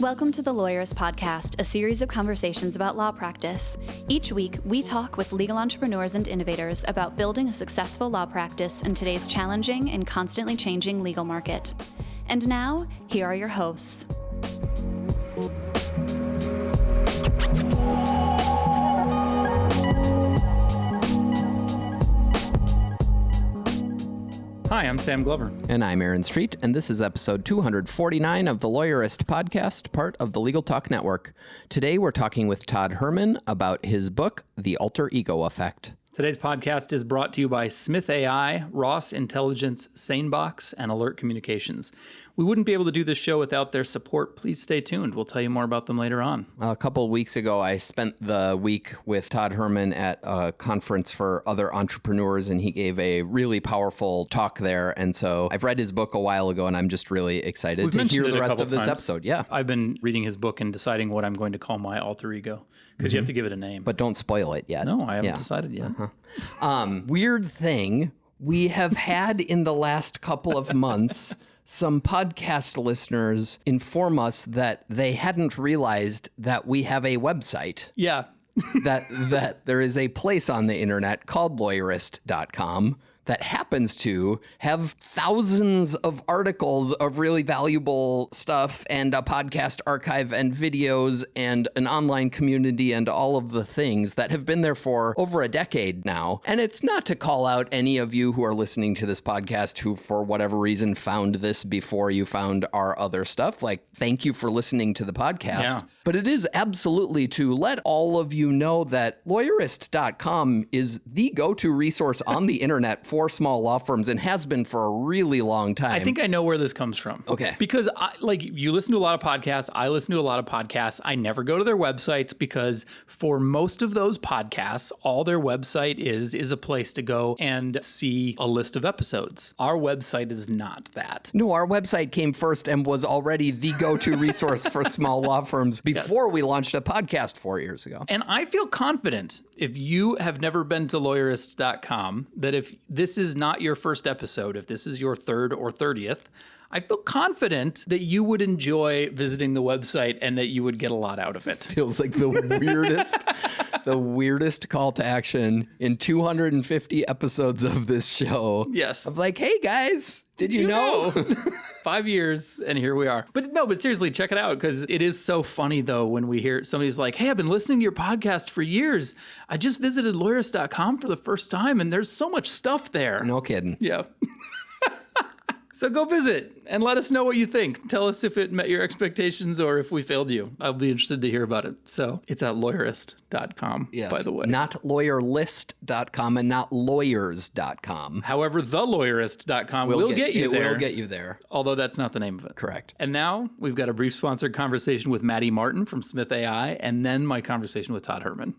Welcome to the Lawyerist Podcast, a series of conversations about law practice. Each week, we talk with legal entrepreneurs and innovators about building a successful law practice in today's challenging and constantly changing legal market. And now, here are your hosts. Hi, I'm Sam Glover. And I'm Aaron Street, and this is episode 249 of the Lawyerist Podcast, part of the Legal Talk Network. Today, we're talking with Todd Herman about his book, The Alter Ego Effect. Today's podcast is brought to you by Smith AI, Ross Intelligence, SaneBox, and Alert Communications. We wouldn't be able to do this show without their support. Please stay tuned. We'll tell you more about them later on. A couple of weeks ago, I spent the week with Todd Herman at a conference for other entrepreneurs, and he gave a really powerful talk there. And so I've read his book a while ago, and I'm just really excited to hear the rest of this episode. Yeah, I've been reading his book and deciding what I'm going to call my alter ego, because you have to give it a name. But don't spoil it yet. No, I haven't decided yet. Weird thing, we have had in the last couple of months some podcast listeners inform us that they hadn't realized that we have a website. Yeah. that there is a place on the internet called lawyerist.com that happens to have thousands of articles of really valuable stuff and a podcast archive and videos and an online community and all of the things that have been there for over a decade now. And it's not to call out any of you who are listening to this podcast who, for whatever reason, found this before you found our other stuff. Like, thank you for listening to the podcast. Yeah. But it is absolutely to let all of you know that lawyerist.com is the go-to resource on the internet for small law firms and has been for a really long time. I think I know where this comes from. Okay. Because you listen to a lot of podcasts. I listen to a lot of podcasts. I never go to their websites because for most of those podcasts, all their website is a place to go and see a list of episodes. Our website is not that. No, our website came first and was already the go-to resource for small law firms before we launched a podcast 4 years ago. And I feel confident, if you have never been to lawyerist.com, that if this is not your first episode, if this is your third or 30th, I feel confident that you would enjoy visiting the website and that you would get a lot out of it. Feels like the weirdest call to action in 250 episodes of this show. Yes. Of like, hey guys, did you know? 5 years and here we are. But seriously, check it out, because it is so funny though when we hear somebody's like, hey, I've been listening to your podcast for years. I just visited lawyerist.com for the first time and there's so much stuff there. No kidding. Yeah. So go visit and let us know what you think. Tell us if it met your expectations or if we failed you. I'll be interested to hear about it. So it's at lawyerist.com, by the way. Not lawyerlist.com and not lawyers.com. However, thelawyerist.com will get you there. It will get you there. Although that's not the name of it. Correct. And now we've got a brief sponsored conversation with Maddie Martin from Smith AI, and then my conversation with Todd Herman.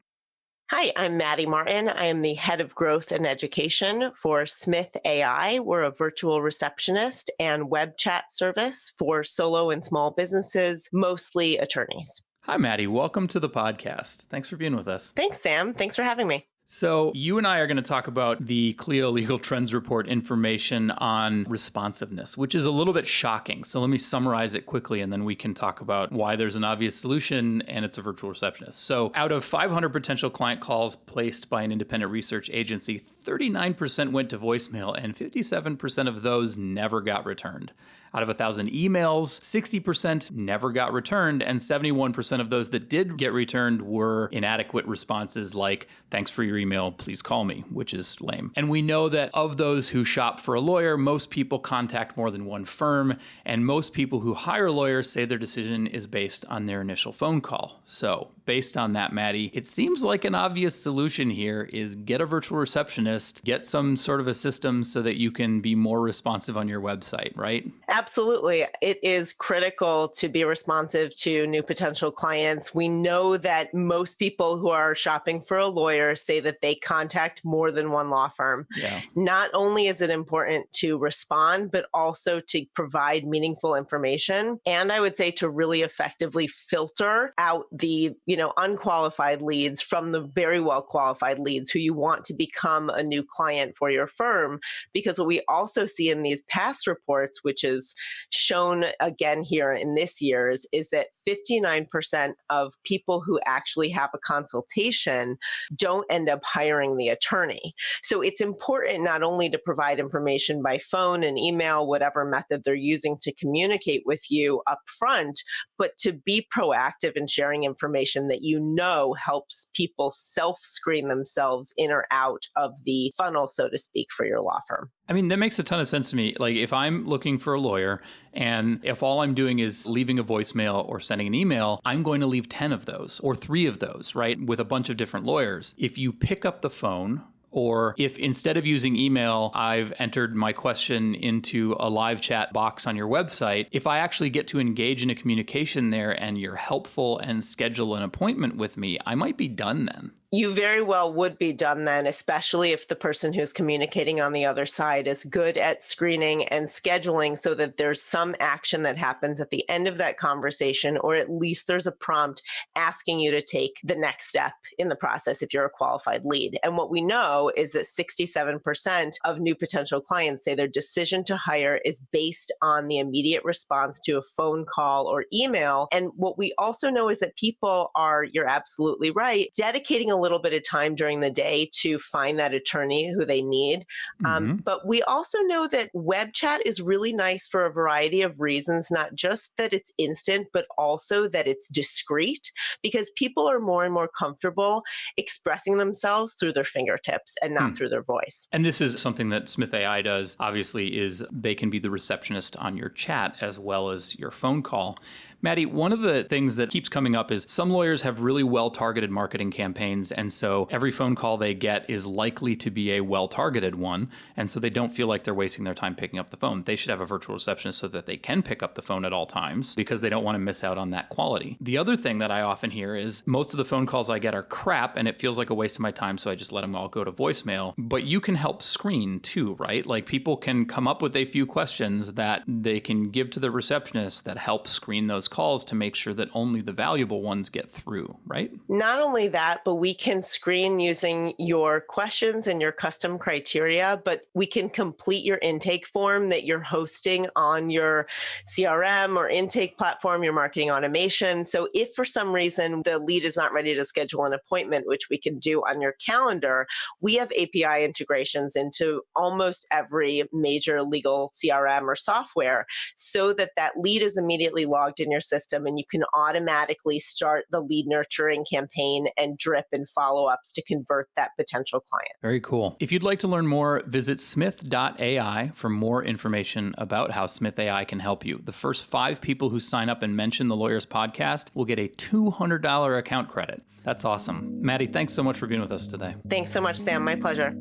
Hi, I'm Maddie Martin. I am the head of growth and education for Smith AI. We're a virtual receptionist and web chat service for solo and small businesses, mostly attorneys. Hi, Maddie. Welcome to the podcast. Thanks for being with us. Thanks, Sam. Thanks for having me. So you and I are going to talk about the Clio Legal Trends Report information on responsiveness, which is a little bit shocking. So let me summarize it quickly, and then we can talk about why there's an obvious solution and it's a virtual receptionist. So out of 500 potential client calls placed by an independent research agency, 39% went to voicemail and 57% of those never got returned. Out of 1,000 emails, 60% never got returned, and 71% of those that did get returned were inadequate responses like, thanks for your email, please call me, which is lame. And we know that of those who shop for a lawyer, most people contact more than one firm, and most people who hire lawyers say their decision is based on their initial phone call. So based on that, Maddie, it seems like an obvious solution here is get a virtual receptionist, get some sort of a system so that you can be more responsive on your website, right? Absolutely. It is critical to be responsive to new potential clients. We know that most people who are shopping for a lawyer say that they contact more than one law firm. Yeah. Not only is it important to respond, but also to provide meaningful information. And I would say to really effectively filter out the, unqualified leads from the very well qualified leads who you want to become a new client for your firm. Because what we also see in these past reports, which is shown again here in this year's, is that 59% of people who actually have a consultation don't end up hiring the attorney. So it's important not only to provide information by phone and email, whatever method they're using to communicate with you up front, but to be proactive in sharing information that you know helps people self-screen themselves in or out of the funnel, so to speak, for your law firm. I mean, that makes a ton of sense to me. Like if I'm looking for a lawyer and if all I'm doing is leaving a voicemail or sending an email, I'm going to leave 10 of those or 3 of those, right? With a bunch of different lawyers. If you pick up the phone, or if instead of using email, I've entered my question into a live chat box on your website, if I actually get to engage in a communication there and you're helpful and schedule an appointment with me, I might be done then. You very well would be done then, especially if the person who's communicating on the other side is good at screening and scheduling so that there's some action that happens at the end of that conversation, or at least there's a prompt asking you to take the next step in the process if you're a qualified lead. And what we know is that 67% of new potential clients say their decision to hire is based on the immediate response to a phone call or email. And what we also know is that people are, you're absolutely right, dedicating a little bit of time during the day to find that attorney who they need. But we also know that web chat is really nice for a variety of reasons, not just that it's instant, but also that it's discreet, because people are more and more comfortable expressing themselves through their fingertips and not through their voice. And this is something that Smith AI does, obviously, is they can be the receptionist on your chat as well as your phone call. Maddie, one of the things that keeps coming up is some lawyers have really well-targeted marketing campaigns, and so every phone call they get is likely to be a well-targeted one, and so they don't feel like they're wasting their time picking up the phone. They should have a virtual receptionist so that they can pick up the phone at all times because they don't want to miss out on that quality. The other thing that I often hear is most of the phone calls I get are crap, and it feels like a waste of my time, so I just let them all go to voicemail. But you can help screen too, right? Like people can come up with a few questions that they can give to the receptionist that help screen those calls to make sure that only the valuable ones get through, right? Not only that, but we can screen using your questions and your custom criteria, but we can complete your intake form that you're hosting on your CRM or intake platform, your marketing automation. So if for some reason the lead is not ready to schedule an appointment, which we can do on your calendar, we have API integrations into almost every major legal CRM or software so that that lead is immediately logged in your system and you can automatically start the lead nurturing campaign and drip and follow-ups to convert that potential client. Very cool. If you'd like to learn more, visit smith.ai for more information about how Smith AI can help you. The first 5 people who sign up and mention the Lawyers Podcast will get a $200 account credit. That's awesome. Maddie, thanks so much for being with us today. Thanks so much, Sam. My pleasure.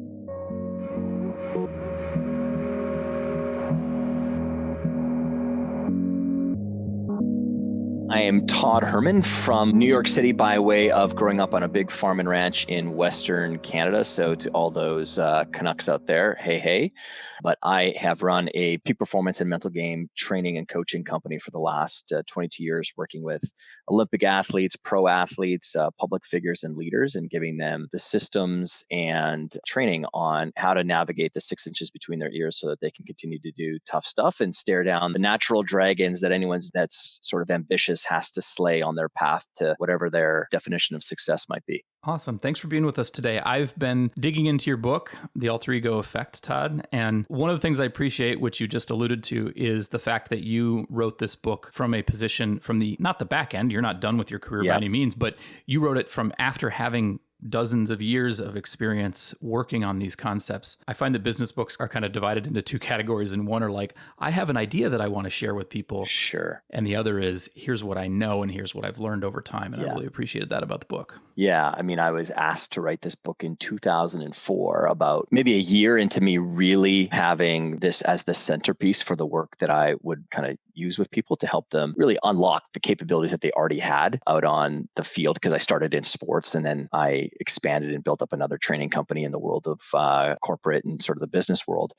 I am Todd Herman from New York City by way of growing up on a big farm and ranch in Western Canada. So to all those Canucks out there, hey, hey. But I have run a peak performance and mental game training and coaching company for the last 22 years, working with Olympic athletes, pro athletes, public figures, and leaders, and giving them the systems and training on how to navigate the 6 inches between their ears so that they can continue to do tough stuff and stare down the natural dragons that anyone that's sort of ambitious has to slay on their path to whatever their definition of success might be. Awesome. Thanks for being with us today. I've been digging into your book, The Alter Ego Effect, Todd. And one of the things I appreciate, which you just alluded to, is the fact that you wrote this book from a position from the, not the back end, you're not done with your career by any means, but you wrote it from after having dozens of years of experience working on these concepts. I find that business books are kind of divided into 2 categories. And one are like, I have an idea that I want to share with people. Sure. And the other is, here's what I know and here's what I've learned over time. And I really appreciated that about the book. Yeah. I mean, I was asked to write this book in 2004, about maybe a year into me really having this as the centerpiece for the work that I would kind of use with people to help them really unlock the capabilities that they already had out on the field. Because I started in sports and then I expanded and built up another training company in the world of corporate and sort of the business world.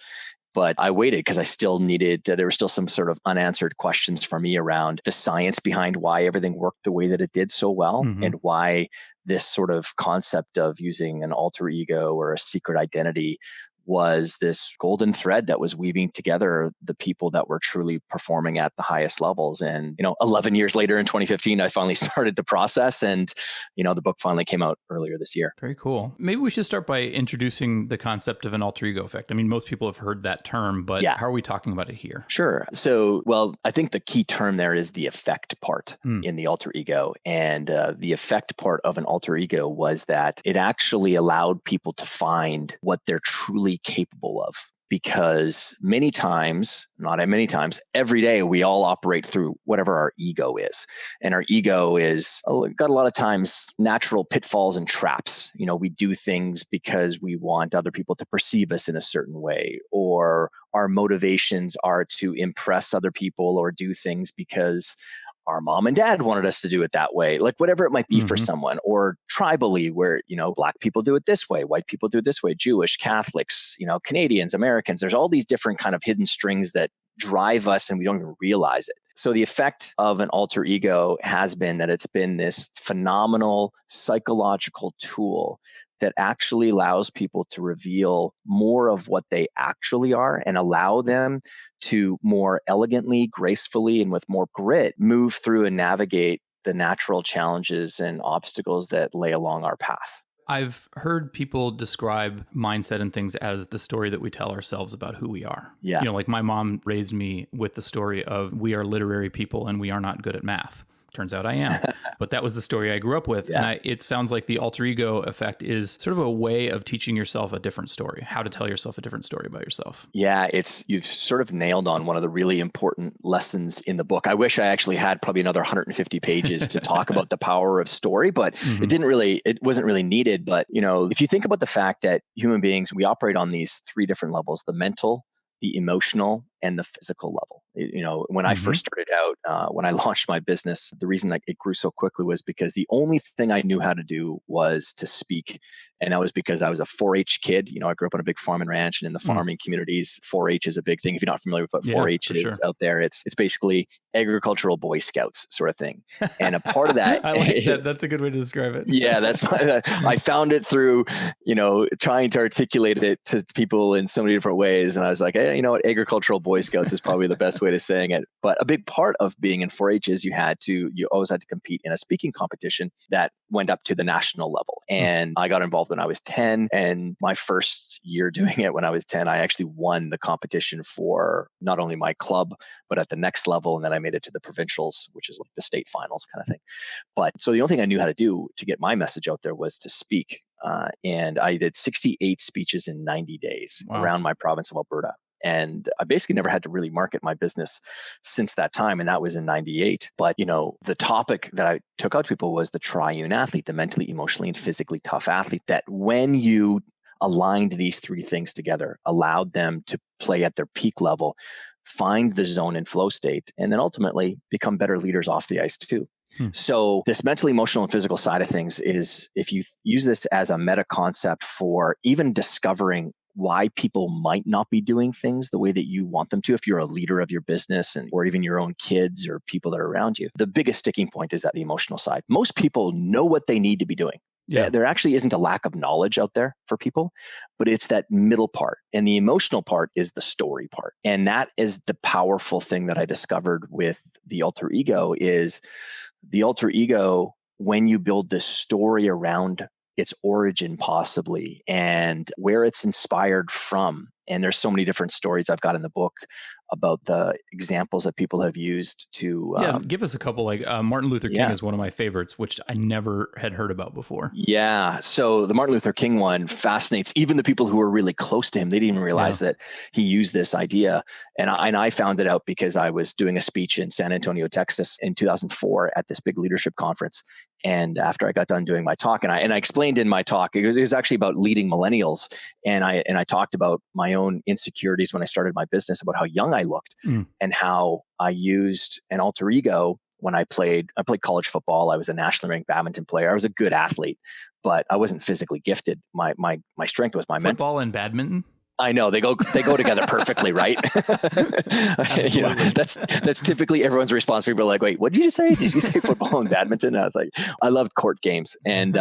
But I waited because I still needed, there were still some sort of unanswered questions for me around the science behind why everything worked the way that it did so well and why this sort of concept of using an alter ego or a secret identity was this golden thread that was weaving together the people that were truly performing at the highest levels. And, 11 years later in 2015, I finally started the process, and, the book finally came out earlier this year. Very cool. Maybe we should start by introducing the concept of an alter ego effect. I mean, most people have heard that term, but how are we talking about it here? Sure. So, I think the key term there is the effect part in the alter ego. And the effect part of an alter ego was that it actually allowed people to find what they're truly capable of. Because many times, every day we all operate through whatever our ego is. And our ego is got a lot of times natural pitfalls and traps. We do things because we want other people to perceive us in a certain way, or our motivations are to impress other people, or do things because our mom and dad wanted us to do it that way, like whatever it might be for someone, or tribally where, Black people do it this way, white people do it this way, Jewish, Catholics, Canadians, Americans. There's all these different kind of hidden strings that drive us and we don't even realize it. So the effect of an alter ego has been that it's been this phenomenal psychological tool that actually allows people to reveal more of what they actually are and allow them to more elegantly, gracefully, and with more grit move through and navigate the natural challenges and obstacles that lay along our path. I've heard people describe mindset and things as the story that we tell ourselves about who we are. Yeah. Like my mom raised me with the story of we are literary people and we are not good at math. Turns out I am. But that was the story I grew up with. Yeah. And it sounds like the alter ego effect is sort of a way of teaching yourself a different story, how to tell yourself a different story about yourself. Yeah, you've sort of nailed on one of the really important lessons in the book. I wish I actually had probably another 150 pages to talk about the power of story, but it wasn't really needed. But, if you think about the fact that human beings, we operate on these three different levels: the mental, the emotional, and the physical level. When I first started out, when I launched my business, the reason that it grew so quickly was because the only thing I knew how to do was to speak. And that was because I was a 4-H kid. I grew up on a big farm and ranch, and in the farming communities, 4-H is a big thing. If you're not familiar with what 4-H is out there, it's basically agricultural Boy Scouts sort of thing. And a part of that, I like that. That's a good way to describe it. Yeah, I found it through, trying to articulate it to people in so many different ways. And I was like, hey, agricultural Boy Scouts is probably the best way to saying it. But a big part of being in 4-H is you always had to compete in a speaking competition that went up to the national level. And I got involved when I was 10. And my first year doing it when I was 10, I actually won the competition for not only my club, but at the next level. And then I made it to the provincials, which is like the state finals kind of thing. But so the only thing I knew how to do to get my message out there was to speak. And I did 68 speeches in 90 days around my province of Alberta. And I basically never had to really market my business since that time. And that was in 98. But, the topic that I took out to people was the triune athlete, the mentally, emotionally, and physically tough athlete, that when you aligned these three things together, allowed them to play at their peak level, find the zone and flow state, and then ultimately become better leaders off the ice too. So this mental, emotional, and physical side of things is, if you use this as a meta concept for even discovering why people might not be doing things the way that you want them to, if you're a leader of your business or even your own kids or people that are around you, the biggest sticking point is that the emotional side. Most people know what they need to be doing. Yeah. There actually isn't a lack of knowledge out there for people, but it's that middle part. And the emotional part is the story part. And that is the powerful thing that I discovered with the alter ego is the alter ego, when you build this story around its origin possibly and where it's inspired from. And there's so many different stories I've got in the book about the examples that people have used to... give us a couple. Like Martin Luther King is one of my favorites, which I never had heard about before. Yeah. So the Martin Luther King one fascinates even the people who were really close to him. They didn't even realize that he used this idea. And I found it out because I was doing a speech in San Antonio, Texas in 2004 at this big leadership conference. And after I got done doing my talk, and I explained in my talk, it was actually about leading millennials. And I talked about my own insecurities when I started my business, about how young I looked and how I used an alter ego when I played college football. I was a nationally ranked badminton player. I was a good athlete, but I wasn't physically gifted. My strength was my mental. Football and badminton? I know they go together perfectly, right? That's typically everyone's response. People are like, "Wait, what did you just say? Did you say football and badminton?" And I was like, "I loved court games, and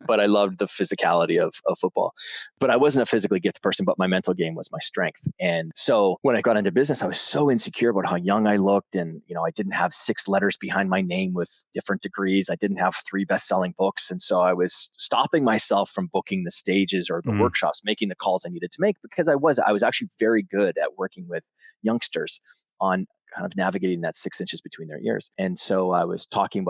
but I loved the physicality of football. But I wasn't a physically gifted person, but my mental game was my strength. And so when I got into business, I was so insecure about how young I looked, and I didn't have 6 letters behind my name with different degrees. I didn't have 3 best-selling books, and so I was stopping myself from booking the stages or the workshops, making the calls I needed to make, because I was actually very good at working with youngsters on kind of navigating that 6 inches between their ears. And so I was telling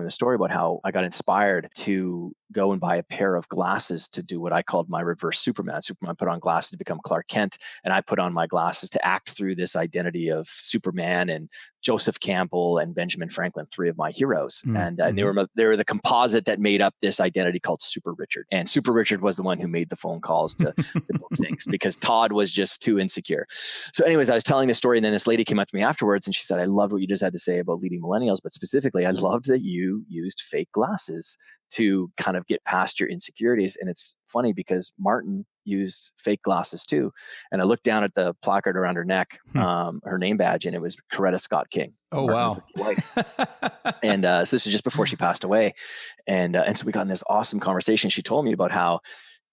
the story about how I got inspired to go and buy a pair of glasses to do what I called my reverse Superman. Superman put on glasses to become Clark Kent, and I put on my glasses to act through this identity of Superman and Joseph Campbell and Benjamin Franklin, 3 of my heroes. And they were the composite that made up this identity called Super Richard. And Super Richard was the one who made the phone calls to book things, because Todd was just too insecure. So anyways, I was telling the story, and then this lady came up to me afterwards and she said, "I loved what you just had to say about leading millennials, but specifically, I loved that you used fake glasses to kind of get past your insecurities." And it's funny because Martin used fake glasses too. And I looked down at the placard around her neck, her name badge, and it was Coretta Scott King. Oh, Martin wow. Luther's wife. And so this is just before she passed away. And so we got in this awesome conversation. She told me about how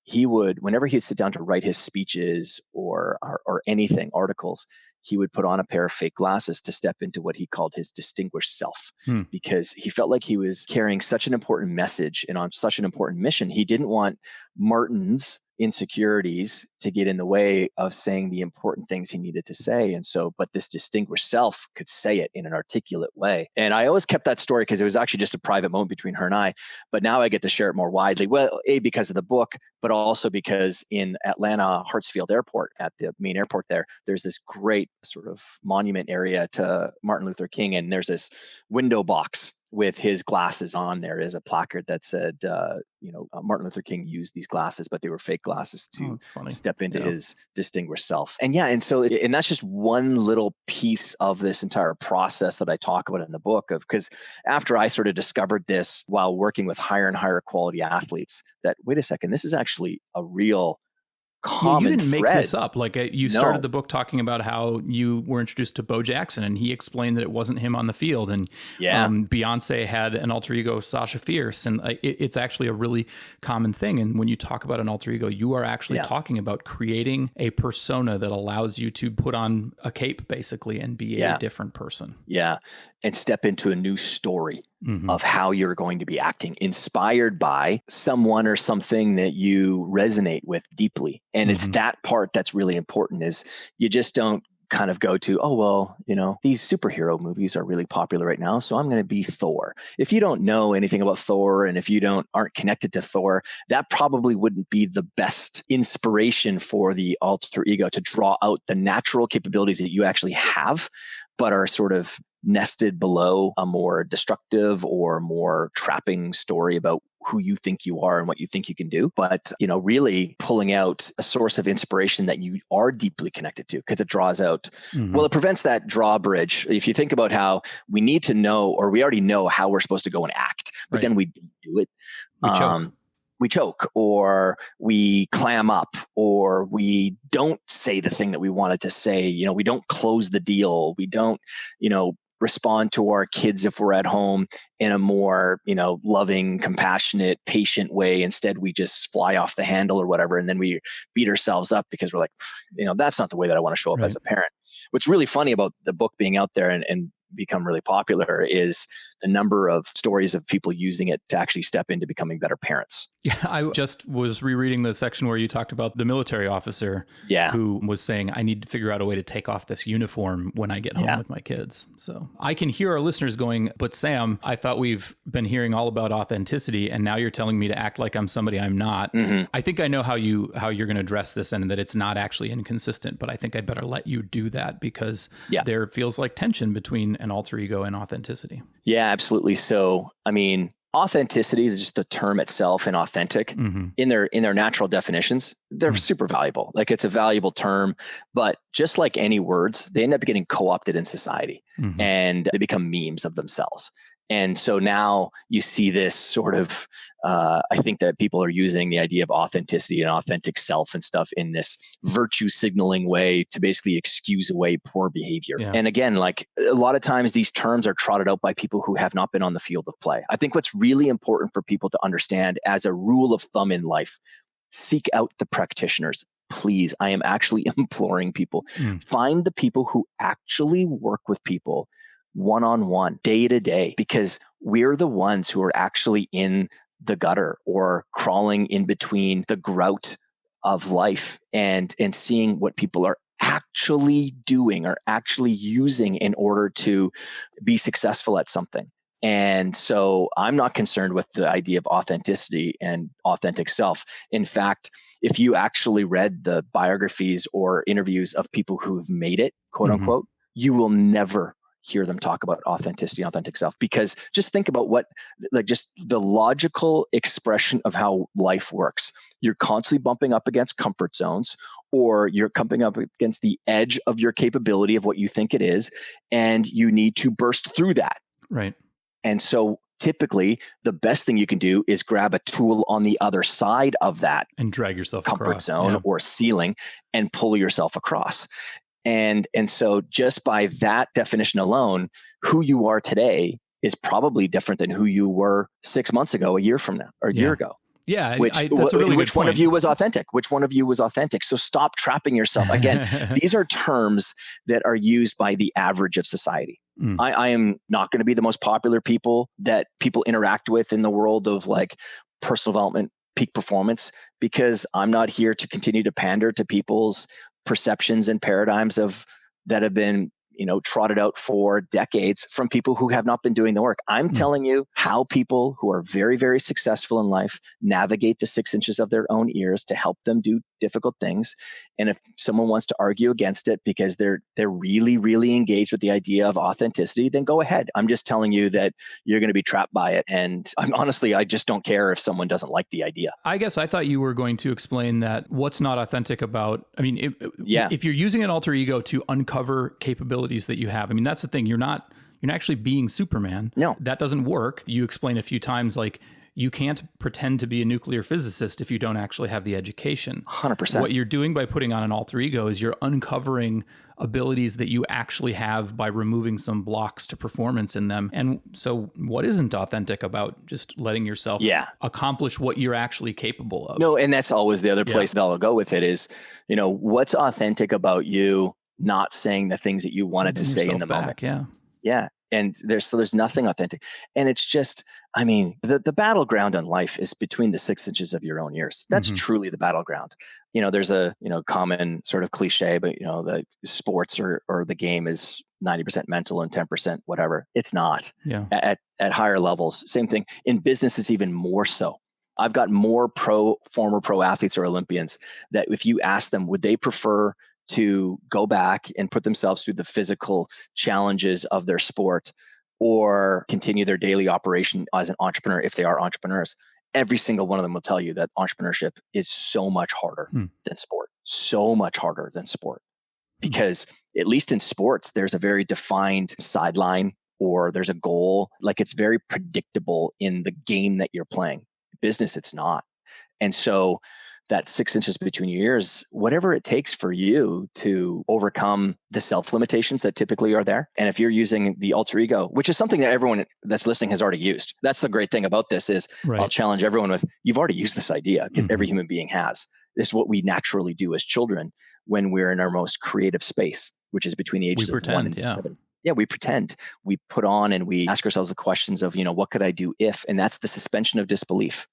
he would, whenever he'd sit down to write his speeches or anything, articles, he would put on a pair of fake glasses to step into what he called his distinguished self, because he felt like he was carrying such an important message and on such an important mission. He didn't want Martin's insecurities to get in the way of saying the important things he needed to say. And so, but this distinguished self could say it in an articulate way. And I always kept that story because it was actually just a private moment between her and I. But now I get to share it more widely. Well, because of the book, but also because in Atlanta Hartsfield Airport, at the main airport there's this great sort of monument area to Martin Luther King. And there's this window box with his glasses on. There is a placard that said, Martin Luther King used these glasses, but they were fake glasses to step into his distinguished self. And and that's just one little piece of this entire process that I talk about in the book because after I sort of discovered this while working with higher and higher quality athletes, that wait a second, this is actually a real common you didn't thread. Make this up. Like you started the book talking about how you were introduced to Bo Jackson, and he explained that it wasn't him on the field. And Beyonce had an alter ego, Sasha Fierce, and it's actually a really common thing. And when you talk about an alter ego, you are actually talking about creating a persona that allows you to put on a cape, basically, and be a different person. Yeah, and step into a new story of how you're going to be acting, inspired by someone or something that you resonate with deeply. And it's that part that's really important, is you just don't kind of go to, oh, well, these superhero movies are really popular right now, so I'm going to be Thor. If you don't know anything about Thor, and if you aren't connected to Thor, that probably wouldn't be the best inspiration for the alter ego to draw out the natural capabilities that you actually have, but are sort of nested below a more destructive or more trapping story about who you think you are and what you think you can do. But, really pulling out a source of inspiration that you are deeply connected to, because it draws out, it prevents that drawbridge. If you think about how we need to know, or we already know how we're supposed to go and act, but then we don't do it. We choke, or we clam up, or we don't say the thing that we wanted to say. We don't close the deal. We don't, respond to our kids if we're at home in a more, loving, compassionate, patient way. Instead, we just fly off the handle or whatever. And then we beat ourselves up because we're like, that's not the way that I want to show up as a parent. What's really funny about the book being out there and become really popular is the number of stories of people using it to actually step into becoming better parents. Yeah, I just was rereading the section where you talked about the military officer who was saying, I need to figure out a way to take off this uniform when I get home with my kids. So I can hear our listeners going, but Sam, I thought we've been hearing all about authenticity, and now you're telling me to act like I'm somebody I'm not. I think I know how you're going to address this, and that it's not actually inconsistent, but I think I'd better let you do that, because there feels like tension between an alter ego and authenticity. Yeah, absolutely. So, authenticity is just the term itself, and authentic in their natural definitions, they're super valuable. Like, it's a valuable term, but just like any words, they end up getting co-opted in society and they become memes of themselves. And so now you see this sort of, I think that people are using the idea of authenticity and authentic self and stuff in this virtue signaling way to basically excuse away poor behavior. Yeah. And again, like a lot of times these terms are trotted out by people who have not been on the field of play. I think what's really important for people to understand as a rule of thumb in life, seek out the practitioners. Please, I am actually imploring people, find the people who actually work with people one-on-one, day to day, because we're the ones who are actually in the gutter or crawling in between the grout of life and seeing what people are actually doing or actually using in order to be successful at something. And so I'm not concerned with the idea of authenticity and authentic self. In fact, if you actually read the biographies or interviews of people who've made it, quote unquote, you will never hear them talk about authenticity and authentic self, because just think about what, like, just the logical expression of how life works. You're constantly bumping up against comfort zones, or you're coming up against the edge of your capability of what you think it is, and you need to burst through that. Right. And so typically the best thing you can do is grab a tool on the other side of that and drag yourself comfort across, zone or ceiling and pull yourself across. And so just by that definition alone, who you are today is probably different than who you were 6 months ago, a year from now, or a year ago. Yeah, Which one of you was authentic? Which one of you was authentic? So stop trapping yourself. Again, these are terms that are used by the average of society. I am not going to be the most popular people that people interact with in the world of like personal development, peak performance, because I'm not here to continue to pander to people's perceptions and paradigms that have been, trotted out for decades from people who have not been doing the work. I'm telling you how people who are very, very successful in life navigate the 6 inches of their own ears to help them do difficult things. And if someone wants to argue against it because they're really, really engaged with the idea of authenticity, then go ahead. I'm just telling you that you're going to be trapped by it. And honestly, I just don't care if someone doesn't like the idea. I guess I thought you were going to explain that what's not authentic about, if you're using an alter ego to uncover capabilities that you have, that's the thing. You're not actually being Superman. No. That doesn't work. You explain a few times, like, you can't pretend to be a nuclear physicist if you don't actually have the education. 100%. What you're doing by putting on an alter ego is you're uncovering abilities that you actually have by removing some blocks to performance in them. And so what isn't authentic about just letting yourself accomplish what you're actually capable of? No, and that's always the other place that I'll go with it is, what's authentic about you not saying the things that you wanted to say in the moment. Yeah. And there's nothing authentic. And it's just, the battleground on life is between the 6 inches of your own ears. That's truly the battleground. There's a, common sort of cliche, but the sports or the game is 90% mental and 10% whatever. It's not. Yeah. At higher levels. Same thing. In business, it's even more so. I've got more former pro athletes or Olympians that if you ask them, would they prefer to go back and put themselves through the physical challenges of their sport or continue their daily operation as an entrepreneur if they are entrepreneurs? Every single one of them will tell you that entrepreneurship is so much harder than sport, so much harder than sport. Because at least in sports, there's a very defined sideline or there's a goal. Like it's very predictable in the game that you're playing. Business, it's not. And so that 6 inches between your ears, whatever it takes for you to overcome the self-limitations that typically are there. And if you're using the alter ego, which is something that everyone that's listening has already used. That's the great thing about this is I'll challenge everyone with, you've already used this idea because every human being has. This is what we naturally do as children when we're in our most creative space, which is between the ages of 1 and 7. Yeah, we pretend. We put on and we ask ourselves the questions of, what could I do if? And that's the suspension of disbelief.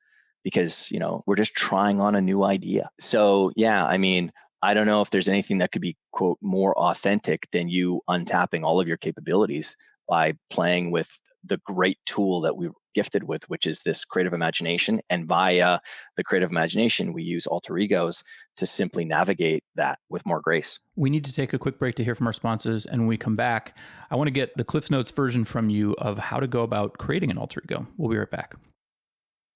Because, we're just trying on a new idea. So, I don't know if there's anything that could be, quote, more authentic than you untapping all of your capabilities by playing with the great tool that we're gifted with, which is this creative imagination. And via the creative imagination, we use alter egos to simply navigate that with more grace. We need to take a quick break to hear from our sponsors. And when we come back, I want to get the Cliff Notes version from you of how to go about creating an alter ego. We'll be right back.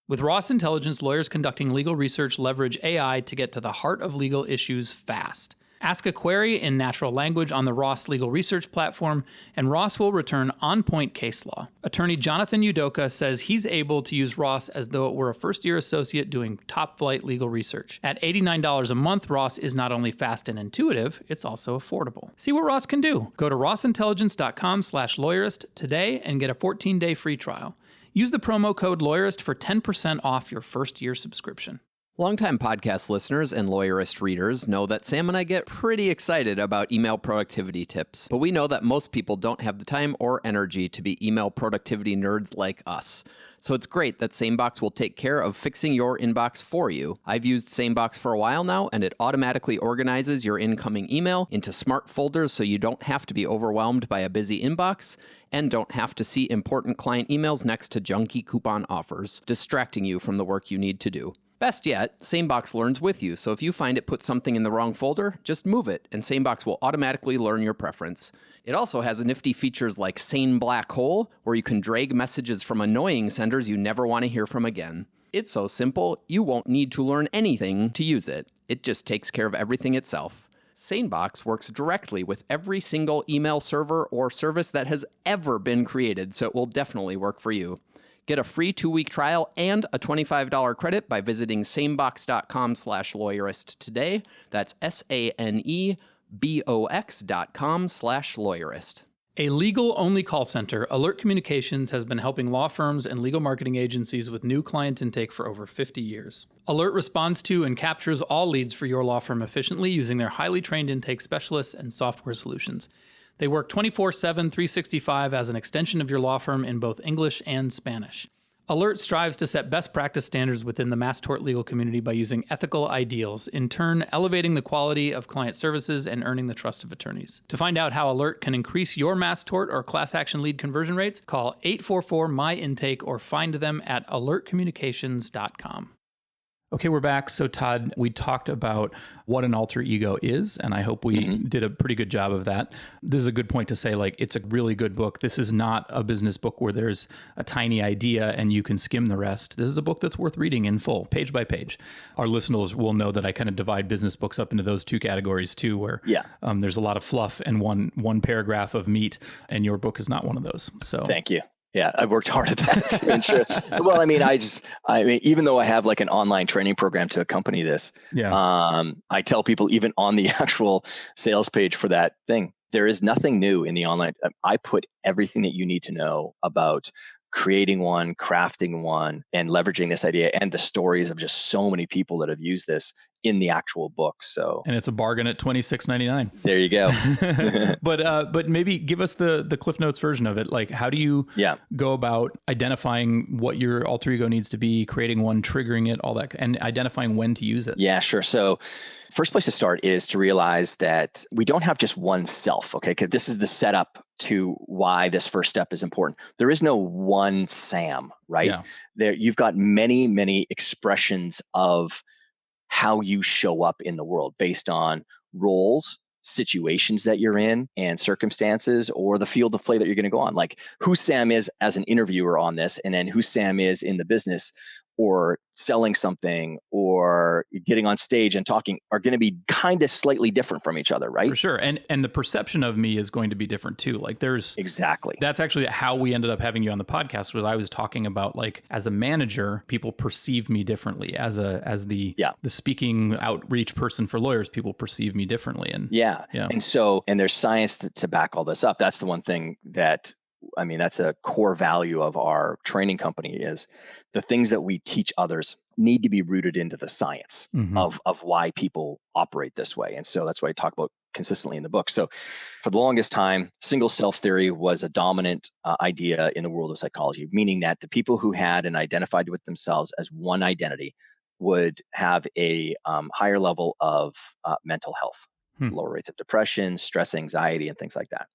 With Ross Intelligence, lawyers conducting legal research leverage AI to get to the heart of legal issues fast. Ask a query in natural language on the Ross Legal Research platform, and Ross will return on-point case law. Attorney Jonathan Udoka says he's able to use Ross as though it were a first-year associate doing top-flight legal research. At $89 a month, Ross is not only fast and intuitive, it's also affordable. See what Ross can do. Go to rossintelligence.com/lawyerist today and get a 14-day free trial. Use the promo code lawyerist for 10% off your first year subscription. Longtime podcast listeners and Lawyerist readers know that Sam and I get pretty excited about email productivity tips, but we know that most people don't have the time or energy to be email productivity nerds like us. So it's great that SameBox will take care of fixing your inbox for you. I've used SameBox for a while now, and it automatically organizes your incoming email into smart folders so you don't have to be overwhelmed by a busy inbox and don't have to see important client emails next to junky coupon offers, distracting you from the work you need to do. Best yet, SameBox learns with you, so if you find it puts something in the wrong folder, just move it, and SameBox will automatically learn your preference. It also has nifty features like Sane Black Hole, where you can drag messages from annoying senders you never want to hear from again. It's so simple, you won't need to learn anything to use it. It just takes care of everything itself. SaneBox works directly with every single email server or service that has ever been created, so it will definitely work for you. Get a free 2-week trial and a $25 credit by visiting sanebox.com/lawyerist today. That's SANEBOX.com/lawyerist. A legal-only call center, Alert Communications has been helping law firms and legal marketing agencies with new client intake for over 50 years. Alert responds to and captures all leads for your law firm efficiently using their highly trained intake specialists and software solutions. They work 24/7, 365 as an extension of your law firm in both English and Spanish. Alert strives to set best practice standards within the mass tort legal community by using ethical ideals, in turn elevating the quality of client services and earning the trust of attorneys. To find out how Alert can increase your mass tort or class action lead conversion rates, call 844-MY-INTAKE or find them at alertcommunications.com. Okay, we're back. So Todd, we talked about what an alter ego is, and I hope we did a pretty good job of that. This is a good point to say, like, it's a really good book. This is not a business book where there's a tiny idea and you can skim the rest. This is a book that's worth reading in full, page by page. Our listeners will know that I kind of divide business books up into those two categories too, where there's a lot of fluff and one paragraph of meat, and your book is not one of those. So thank you. Yeah, I've worked hard at that to ensure. Well, I mean, even though I have like an online training program to accompany this, I tell people even on the actual sales page for that thing, there is nothing new in the online. I put everything that you need to know about creating one, crafting one, and leveraging this idea and the stories of just so many people that have used this in the actual book. So, and it's a bargain at $26.99. There you go. But maybe give us the Cliff Notes version of it. Like, how do you go about identifying what your alter ego needs to be, creating one, triggering it, all that, and identifying when to use it? Yeah, sure. So first place to start is to realize that we don't have just one self, okay? Because this is the setup to why this first step is important. There is no one Sam, right? Yeah. You've got many, many expressions of how you show up in the world based on roles, situations that you're in, and circumstances, or the field of play that you're going to go on. Like who Sam is as an interviewer on this, and then who Sam is in the business or selling something or getting on stage and talking are going to be kind of slightly different from each other, right? For sure. And the perception of me is going to be different too. Like Exactly. That's actually how we ended up having you on the podcast, was I was talking about, like, as a manager, people perceive me differently. As the speaking outreach person for lawyers, people perceive me differently. And and there's science to back all this up. That's the one thing that, I mean, that's a core value of our training company, is the things that we teach others need to be rooted into the science of why people operate this way. And so that's what I talk about consistently in the book. So for the longest time, single self theory was a dominant idea in the world of psychology, meaning that the people who had and identified with themselves as one identity would have a higher level of mental health, lower rates of depression, stress, anxiety, and things like that.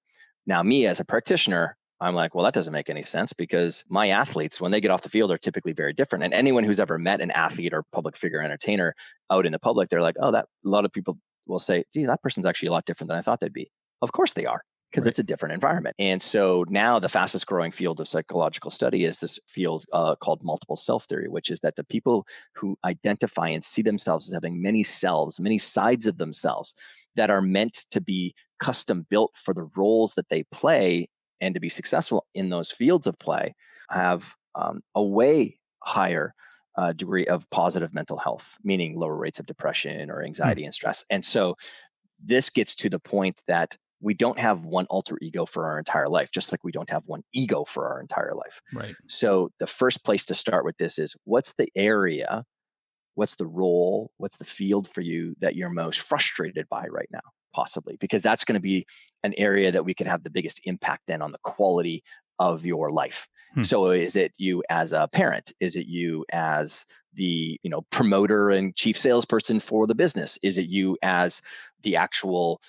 Now, me as a practitioner, I'm like, well, that doesn't make any sense, because my athletes, when they get off the field, are typically very different. And anyone who's ever met an athlete or public figure entertainer out in the public, they're like, oh, that a lot of people will say, gee, that person's actually a lot different than I thought they'd be. Of course they are, because it's a different environment. And so now the fastest growing field of psychological study is this field called multiple self theory, which is that the people who identify and see themselves as having many selves, many sides of themselves, that are meant to be custom built for the roles that they play and to be successful in those fields of play have a way higher degree of positive mental health, meaning lower rates of depression or anxiety and stress. And so this gets to the point that we don't have one alter ego for our entire life, just like we don't have one ego for our entire life. Right. So the first place to start with this is, what's the area, what's the role, what's the field for you that you're most frustrated by right now, possibly? Because that's going to be an area that we can have the biggest impact then on the quality of your life. So is it you as a parent? Is it you as the promoter and chief salesperson for the business? Is it you as the actual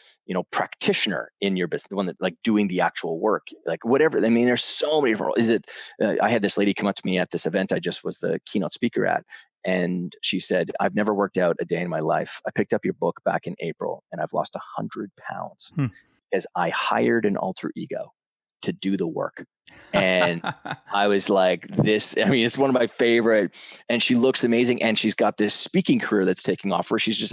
practitioner in your business, the one that like doing the actual work, like whatever? I mean, there's so many different roles. Is it? I had this lady come up to me at this event I just was the keynote speaker at, and she said, "I've never worked out a day in my life. I picked up your book back in April, and I've lost 100 pounds because I hired an alter ego to do the work." And I was like, it's one of my favorite, and she looks amazing. And she's got this speaking career that's taking off where she said,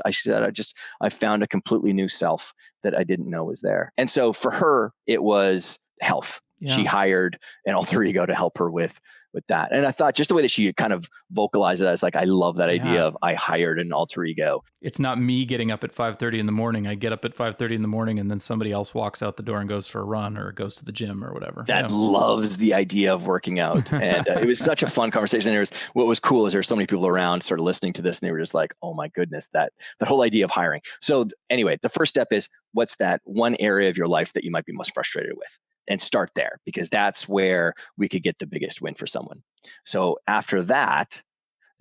I found a completely new self that I didn't know was there. And so for her, it was health. Yeah. She hired an alter ego to help her with that. And I thought just the way that she kind of vocalized it, I was like, I love that idea of I hired an alter ego. It's not me getting up at 5:30 in the morning. I get up at 5:30 in the morning and then somebody else walks out the door and goes for a run or goes to the gym or whatever. That loves the idea of working out. And it was such a fun conversation. What was cool is there were so many people around sort of listening to this, and they were just like, oh my goodness, that whole idea of hiring. So anyway, the first step is, what's that one area of your life that you might be most frustrated with? And start there, because that's where we could get the biggest win for someone. So after that,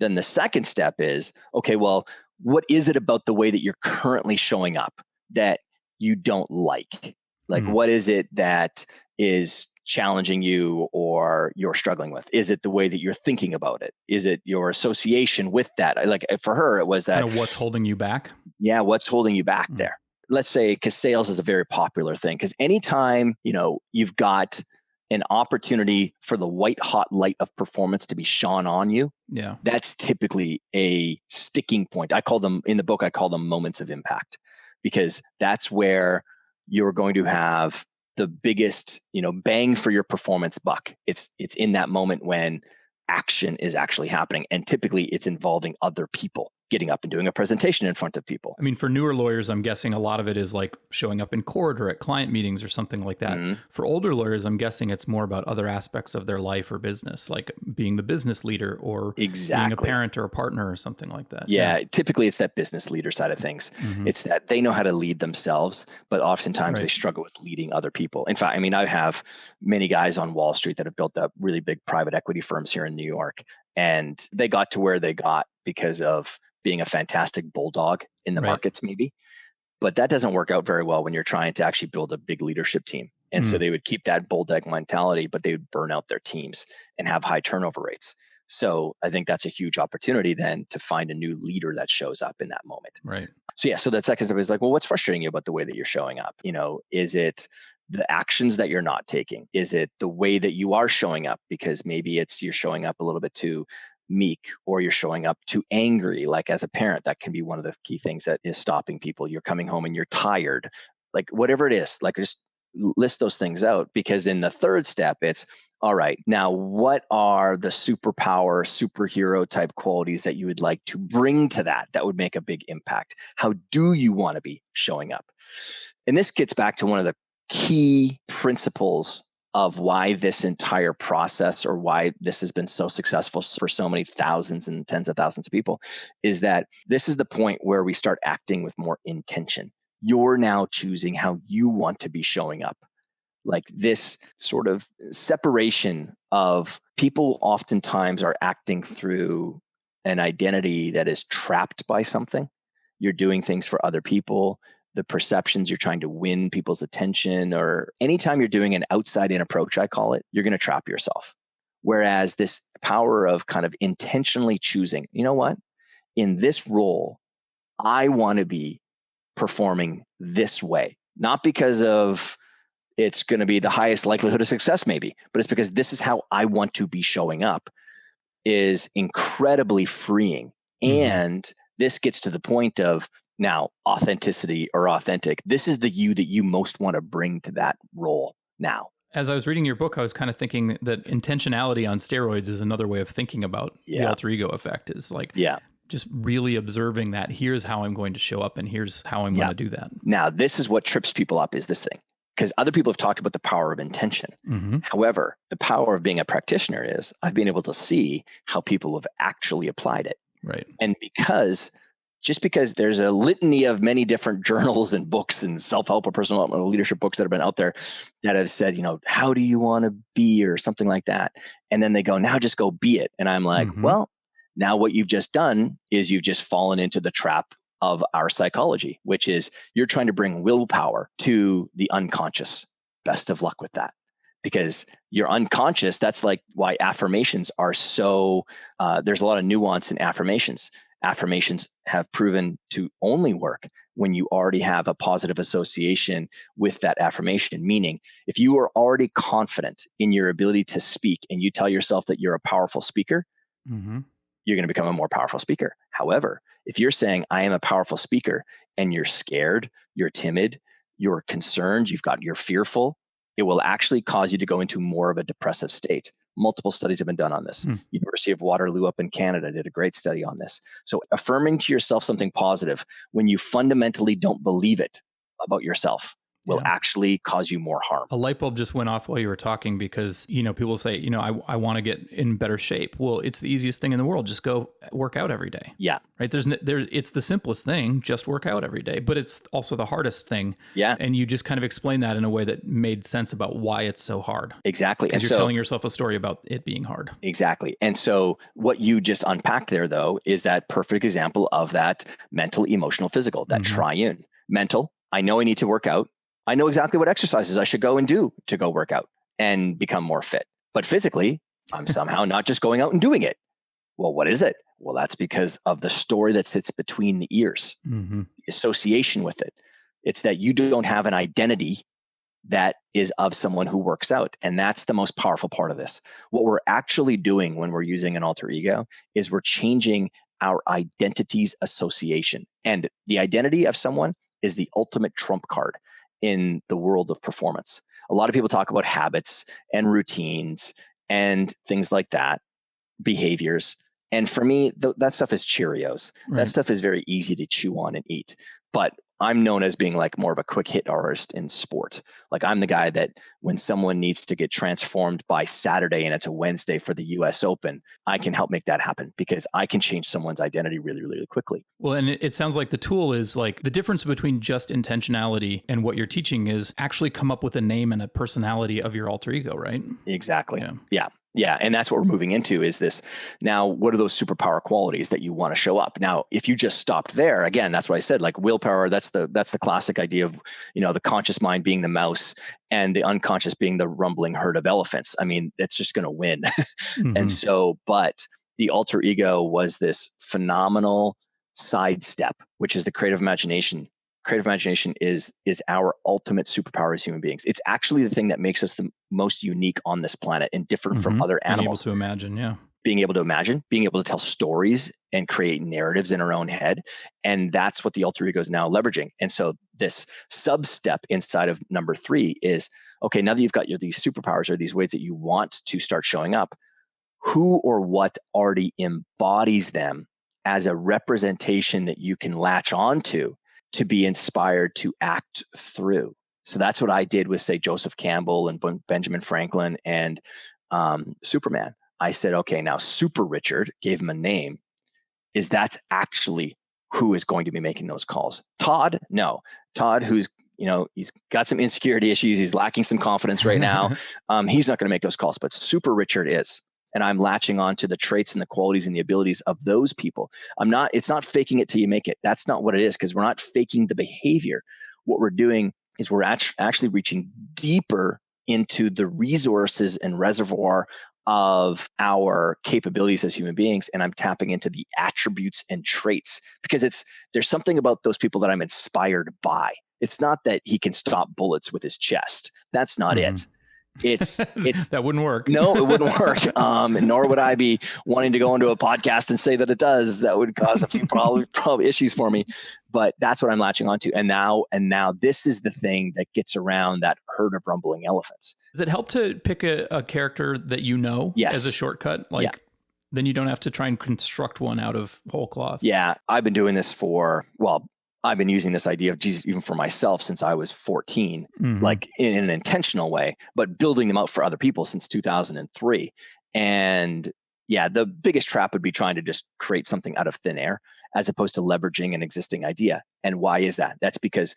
then the second step is, okay, well, what is it about the way that you're currently showing up that you don't like? Like, what is it that is challenging you or you're struggling with? Is it the way that you're thinking about it? Is it your association with that? Like for her, it was that kind of what's holding you back. Yeah, what's holding you back there? Let's say, because sales is a very popular thing, because anytime, you've got an opportunity for the white hot light of performance to be shone on you, that's typically a sticking point. I call them moments of impact, because that's where you're going to have the biggest, bang for your performance buck. It's in that moment when action is actually happening. And typically it's involving other people getting up and doing a presentation in front of people. I mean, for newer lawyers, I'm guessing a lot of it is like showing up in court or at client meetings or something like that. For older lawyers, I'm guessing it's more about other aspects of their life or business, like being the business leader or being a parent or a partner or something like that. Yeah. Typically it's that business leader side of things. It's that they know how to lead themselves, but oftentimes they struggle with leading other people. In fact, I mean, I have many guys on Wall Street that have built up really big private equity firms here in New York, and they got to where they got because of being a fantastic bulldog in the markets, maybe. But that doesn't work out very well when you're trying to actually build a big leadership team. And so they would keep that bulldog mentality, but they would burn out their teams and have high turnover rates. So I think that's a huge opportunity then to find a new leader that shows up in that moment. Right. So that second step is like, well, what's frustrating you about the way that you're showing up? Is it the actions that you're not taking? Is it the way that you are showing up? Because maybe you're showing up a little bit too meek, or you're showing up too angry. Like as a parent, that can be one of the key things that is stopping people. You're coming home and you're tired, like whatever it is, like just list those things out. Because in the third step, it's all right, now what are the superhero type qualities that you would like to bring to that would make a big impact? How do you want to be showing up? And this gets back to one of the key principles of why this entire process, or why this has been so successful for so many thousands and tens of thousands of people, is that this is the point where we start acting with more intention. You're now choosing how you want to be showing up. Like this sort of separation of people oftentimes are acting through an identity that is trapped by something. You're doing things for other people. The perceptions, you're trying to win people's attention, or anytime you're doing an outside in approach, I call it, you're going to trap yourself. Whereas this power of kind of intentionally choosing, you know what, in this role, I want to be performing this way, not because of it's going to be the highest likelihood of success maybe, but it's because this is how I want to be showing up, is incredibly freeing. And this gets to the point of Now, authenticity or authentic, this is the you that you most want to bring to that role now. As I was reading your book, I was kind of thinking that intentionality on steroids is another way of thinking about the alter ego effect, is like just really observing that here's how I'm going to show up and here's how I'm going to do that. Now, this is what trips people up, is this thing. Because other people have talked about the power of intention. Mm-hmm. However, the power of being a practitioner is I've been able to see how people have actually applied it. Right. And just because there's a litany of many different journals and books and self-help or personal development or leadership books that have been out there that have said, how do you want to be or something like that? And then they go, now just go be it. And I'm like, well, now what you've just done is you've just fallen into the trap of our psychology, which is you're trying to bring willpower to the unconscious. Best of luck with that. Because you're unconscious, that's like why affirmations are so, there's a lot of nuance in affirmations. Affirmations have proven to only work when you already have a positive association with that affirmation. Meaning, if you are already confident in your ability to speak and you tell yourself that you're a powerful speaker, you're going to become a more powerful speaker. However, if you're saying, I am a powerful speaker, and you're scared, you're timid, you're concerned, you're fearful, it will actually cause you to go into more of a depressive state. Multiple studies have been done on this. University of Waterloo up in Canada did a great study on this. So affirming to yourself something positive when you fundamentally don't believe it about yourself will actually cause you more harm. A light bulb just went off while you were talking because, people say, I want to get in better shape. Well, it's the easiest thing in the world. Just go work out every day. Yeah. Right. It's the simplest thing. Just work out every day, but it's also the hardest thing. Yeah. And you just kind of explained that in a way that made sense about why it's so hard. Exactly. Because you're telling yourself a story about it being hard. Exactly. And so what you just unpacked there, though, is that perfect example of that mental, emotional, physical, that triune. Mental, I know I need to work out. I know exactly what exercises I should go and do to go work out and become more fit. But physically, I'm somehow not just going out and doing it. Well, what is it? Well, that's because of the story that sits between the ears, the association with it. It's that you don't have an identity that is of someone who works out. And that's the most powerful part of this. What we're actually doing when we're using an alter ego is we're changing our identity's association. And the identity of someone is the ultimate trump card in the world of performance. A lot of people talk about habits and routines and things like that, behaviors. And for me, that stuff is Cheerios. Right. That stuff is very easy to chew on and eat. But I'm known as being like more of a quick hit artist in sport. Like I'm the guy that when someone needs to get transformed by Saturday and it's a Wednesday for the US Open, I can help make that happen because I can change someone's identity really, really quickly. Well, and it sounds like the tool is like the difference between just intentionality and what you're teaching is actually come up with a name and a personality of your alter ego, right? Exactly. Yeah. And that's what we're moving into is this. Now, what are those superpower qualities that you want to show up? Now, if you just stopped there, again, that's what I said, like willpower, that's the classic idea of, the conscious mind being the mouse and the unconscious being the rumbling herd of elephants. I mean, it's just going to win. And so, but the alter ego was this phenomenal sidestep, which is the creative imagination. Creative imagination is our ultimate superpower as human beings. It's actually the thing that makes us the most unique on this planet and different from other animals. Being able to imagine, yeah. Being able to imagine, being able to tell stories and create narratives in our own head. And that's what the alter ego is now leveraging. And so this sub-step inside of number 3 is, okay, now that you've got these superpowers or these ways that you want to start showing up, who or what already embodies them as a representation that you can latch onto to be inspired to act through. So that's what I did with, say, Joseph Campbell and Benjamin Franklin and Superman. I said, okay, now Super Richard, gave him a name, is that's actually who is going to be making those calls. Todd, no. Todd, who's, he's got some insecurity issues. He's lacking some confidence right now. He's not going to make those calls, but Super Richard is. And I'm latching on to the traits and the qualities and the abilities of those people. It's not faking it till you make it. That's not what it is, because we're not faking the behavior. What we're doing is we're actually reaching deeper into the resources and reservoir of our capabilities as human beings. And I'm tapping into the attributes and traits because there's something about those people that I'm inspired by. It's not that he can stop bullets with his chest. That's not it. It's that wouldn't work. No, it wouldn't work. Nor would I be wanting to go into a podcast and say that it does. That would cause a few probably issues for me. But that's what I'm latching onto. And now this is the thing that gets around that herd of rumbling elephants. Does it help to pick a character that you know Yes. as a shortcut? Like, then you don't have to try and construct one out of whole cloth. Yeah, I've been doing this I've been using this idea of Jesus even for myself since I was 14, like in an intentional way, but building them out for other people since 2003. And yeah, the biggest trap would be trying to just create something out of thin air as opposed to leveraging an existing idea. And why is that? That's because,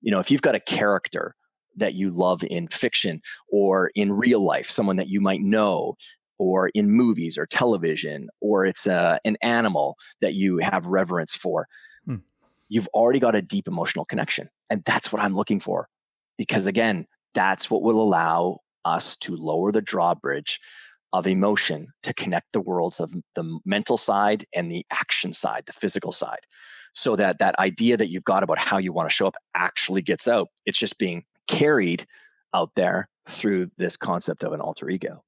if you've got a character that you love in fiction or in real life, someone that you might know, or in movies or television, or it's an animal that you have reverence for, you've already got a deep emotional connection. And that's what I'm looking for. Because again, that's what will allow us to lower the drawbridge of emotion to connect the worlds of the mental side and the action side, the physical side. So that idea that you've got about how you want to show up actually gets out. It's just being carried out there through this concept of an alter ego.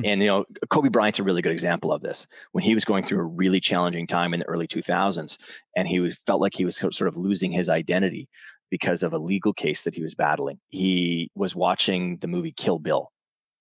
And, Kobe Bryant's a really good example of this. When he was going through a really challenging time in the early 2000s, and felt like he was sort of losing his identity because of a legal case that he was battling. He was watching the movie Kill Bill,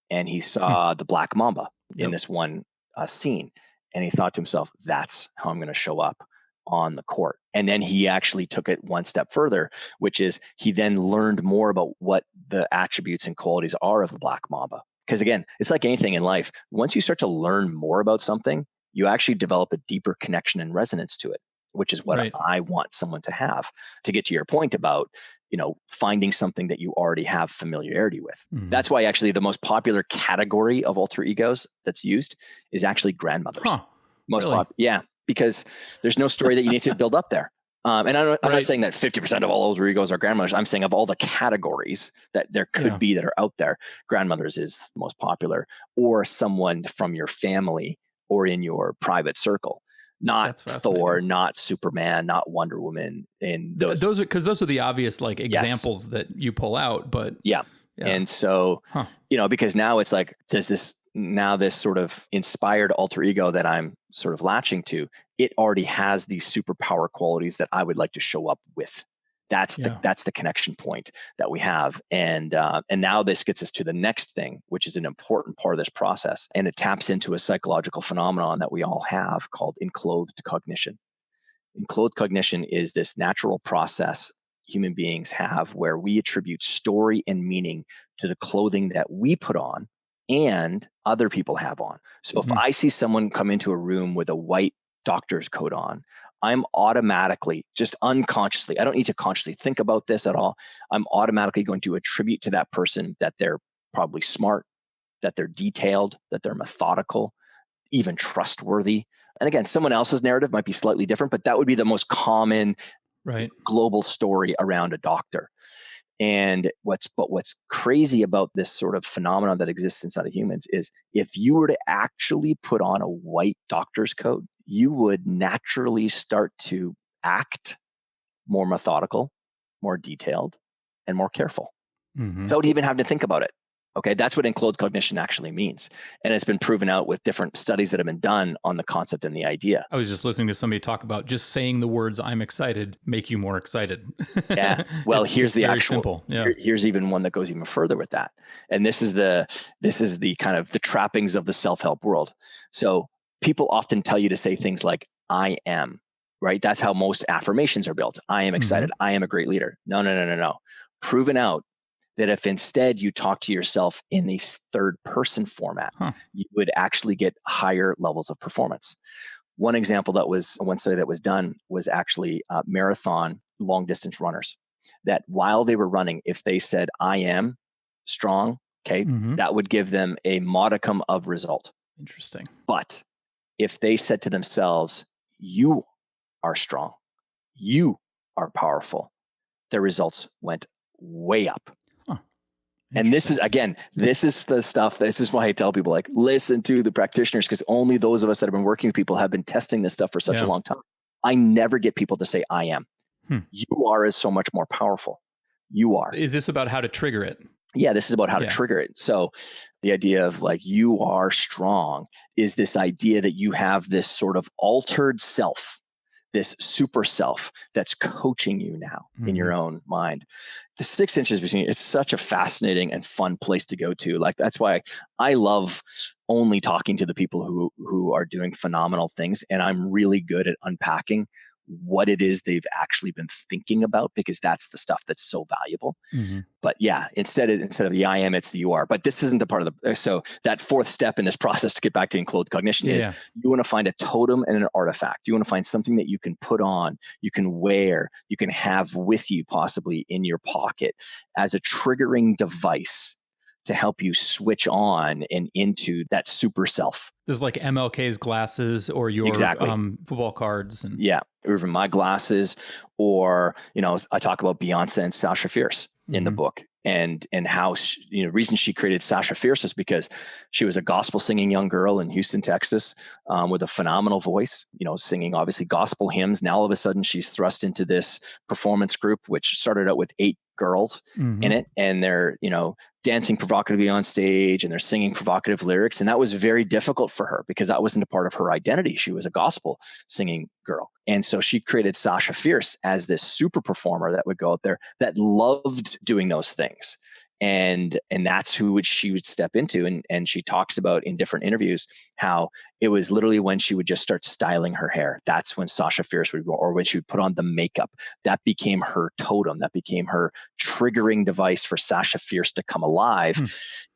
and he saw the Black Mamba in this one scene. And he thought to himself, that's how I'm going to show up on the court. And then he actually took it one step further, which is he then learned more about what the attributes and qualities are of the Black Mamba. Because again, it's like anything in life. Once you start to learn more about something, you actually develop a deeper connection and resonance to it, which is what I want someone to have. To get to your point about, finding something that you already have familiarity with. That's why actually the most popular category of alter egos that's used is actually grandmothers. Yeah, because there's no story that you need to build up there. And I'm not saying that 50% of all alter egos are grandmothers. I'm saying of all the categories that there could be that are out there, grandmothers is the most popular, or someone from your family or in your private circle. Not Thor, not Superman, not Wonder Woman. And those are because those are the obvious examples that you pull out. But and so because now it's like there's this sort of inspired alter ego that I'm sort of latching to. It already has these superpower qualities that I would like to show up with. That's the connection point that we have. And now this gets us to the next thing, which is an important part of this process. And it taps into a psychological phenomenon that we all have called enclothed cognition. Enclothed cognition is this natural process human beings have where we attribute story and meaning to the clothing that we put on and other people have on. So if I see someone come into a room with a white doctor's coat on, I'm automatically, just unconsciously, I don't need to consciously think about this at all. I'm automatically going to attribute to that person that they're probably smart, that they're detailed, that they're methodical, even trustworthy. And again, someone else's narrative might be slightly different, but that would be the most common global story around a doctor. And what's crazy about this sort of phenomenon that exists inside of humans is if you were to actually put on a white doctor's coat, you would naturally start to act more methodical, more detailed, and more careful without even having to think about it. Okay, that's what enclosed cognition actually means. And it's been proven out with different studies that have been done on the concept and the idea. I was just listening to somebody talk about just saying the words "I'm excited" make you more excited. Yeah. Well, here's the actual simple. Yeah. Here's even one that goes even further with that. And this is the kind of the trappings of the self-help world. So people often tell you to say things like "I am," right? That's how most affirmations are built. I am excited. I am a great leader. No. Proven out that if instead you talk to yourself in the third person format, you would actually get higher levels of performance. One example one study that was done was actually marathon long distance runners, that while they were running, if they said, I am strong, that would give them a modicum of result. Interesting. But if they said to themselves, you are strong, you are powerful, their results went way up. And this is the stuff, this is why I tell people, like, listen to the practitioners, because only those of us that have been working with people have been testing this stuff for such a long time. I never get people to say, I am. You are is so much more powerful. You are. Is this about how to trigger it? Yeah, this is about how to Yeah. trigger it. So the idea of like, you are strong is this idea that you have this sort of altered self, this super self that's coaching you now in your own mind. The 6 inches between, it's such a fascinating and fun place to go to. Like, that's why I love only talking to the people who are doing phenomenal things. And I'm really good at unpacking what it is they've actually been thinking about, because that's the stuff that's so valuable. But yeah, instead of the I am, it's the you are. But this isn't the part of the, so that fourth step in this process to get back to enclosed cognition is you want to find a totem and an artifact. You want to find something that you can put on, you can wear, you can have with you possibly in your pocket as a triggering device to help you switch on and into that super self. This is like MLK's glasses or your Exactly. football cards. And yeah, or even my glasses, or, I talk about Beyonce and Sasha Fierce in the book, and how the reason she created Sasha Fierce is because she was a gospel singing young girl in Houston, Texas, with a phenomenal voice, singing obviously gospel hymns. Now all of a sudden she's thrust into this performance group, which started out with 8 girls in it, and they're dancing provocatively on stage and they're singing provocative lyrics, and that was very difficult for her because that wasn't a part of her identity. She was a gospel singing girl, and so she created Sasha Fierce as this super performer that would go out there that loved doing those things, and that's who she would step into. And she talks about in different interviews how it was literally when she would just start styling her hair, that's when Sasha Fierce would go, or when she would put on the makeup, that became her totem, that became her triggering device for Sasha Fierce to come alive.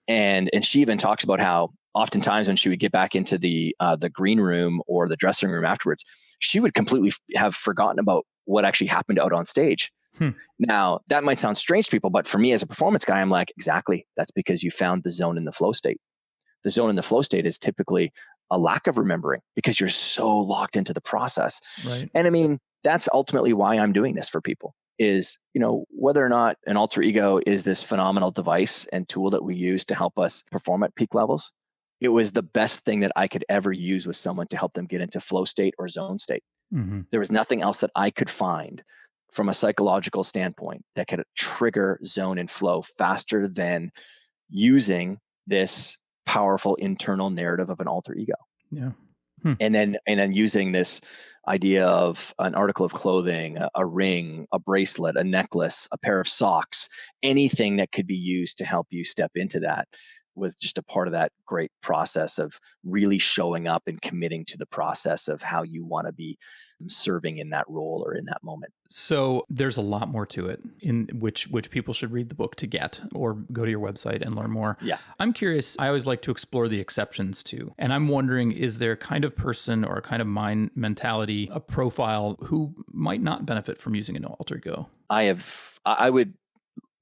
And she even talks about how oftentimes when she would get back into the green room or the dressing room afterwards, she would completely have forgotten about what actually happened out on stage. Now, that might sound strange to people, but for me as a performance guy, I'm like, exactly. That's because you found the zone in the flow state. The zone in the flow state is typically a lack of remembering because you're so locked into the process. Right. And I mean, that's ultimately why I'm doing this for people is, whether or not an alter ego is this phenomenal device and tool that we use to help us perform at peak levels, it was the best thing that I could ever use with someone to help them get into flow state or zone state. There was nothing else that I could find from a psychological standpoint that could trigger zone and flow faster than using this powerful internal narrative of an alter ego. Yeah. And then using this idea of an article of clothing, a ring, a bracelet, a necklace, a pair of socks, anything that could be used to help you step into that was just a part of that great process of really showing up and committing to the process of how you want to be serving in that role or in that moment. So there's a lot more to it, in which people should read the book to get, or go to your website and learn more. Yeah. I'm curious. I always like to explore the exceptions too. And I'm wondering, is there a kind of person or a kind of mind mentality, a profile who might not benefit from using an alter ego? I would,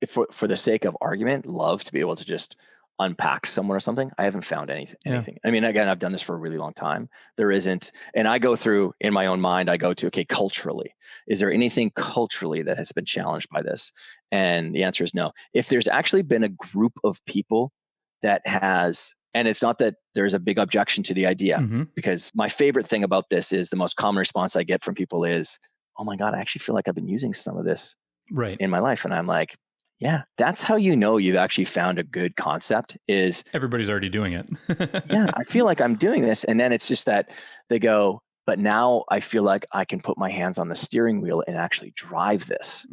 for the sake of argument, love to be able to just unpack someone or something. I haven't found anything. I mean, again, I've done this for a really long time. There isn't, and I go through in my own mind, I go to, okay, culturally, is there anything culturally that has been challenged by this? And the answer is no. If there's actually been a group of people that has, and it's not that there's a big objection to the idea, because my favorite thing about this is the most common response I get from people is, oh my God, I actually feel like I've been using some of this in my life. And I'm like, yeah, that's how you know you've actually found a good concept is everybody's already doing it. Yeah, I feel like I'm doing this. And then it's just that they go, but now I feel like I can put my hands on the steering wheel and actually drive this.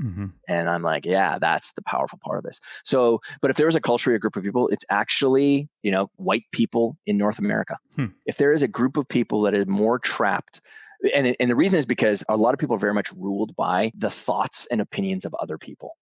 And I'm like, yeah, that's the powerful part of this. So, but if there was a culture, a group of people, it's actually, white people in North America. If there is a group of people that is more trapped, and the reason is because a lot of people are very much ruled by the thoughts and opinions of other people,